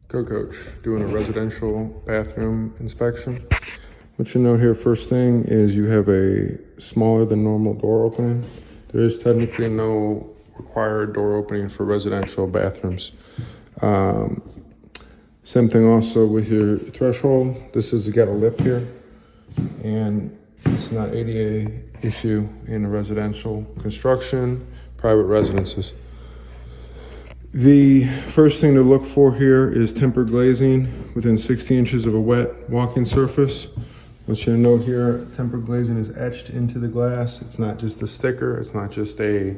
Go Coach, doing a residential bathroom inspection. What you note here first thing is you have a smaller than normal door opening. There is technically no required door opening for residential bathrooms. Same thing also with your threshold. This has got a lip here, and it's not ADA issue in residential construction, private residences. The first thing to look for here is tempered glazing within 60 inches of a wet walking surface. What you note here, tempered glazing is etched into the glass. It's not just a sticker, it's not just a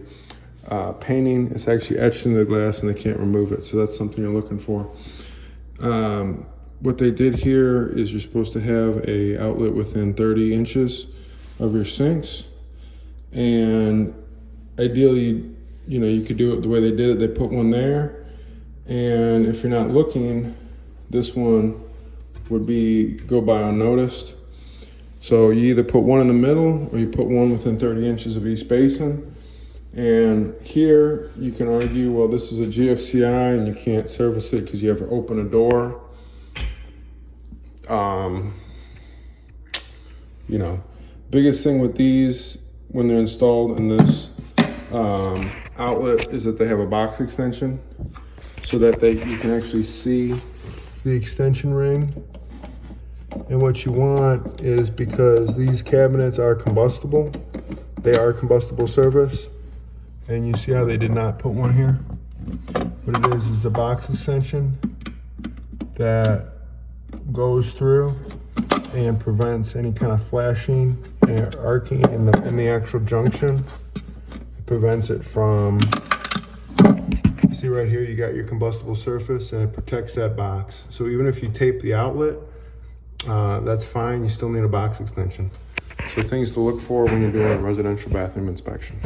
painting, it's actually etched into the glass and they can't remove it. So that's something you're looking for. What they did here is you're supposed to have a outlet within 30 inches of your sinks. And ideally, you could do it the way they did it. They put one there, and if you're not looking, this one would go by unnoticed. So you either put one in the middle or you put one within 30 inches of each basin. And here you can argue, well, this is a GFCI and you can't service it because you have to open a door. Biggest thing with these when they're installed in this outlet is that they have a box extension so that you can actually see the extension ring. And what you want is, because these cabinets are combustible, they are combustible service, and you see how they did not put one here? What it is a box extension that goes through and prevents any kind of flashing and arcing in the actual junction. It prevents it from, see right here, you got your combustible surface, and it protects that box. So even if you tape the outlet, that's fine, you still need a box extension. So things to look for when you're doing a residential bathroom inspection.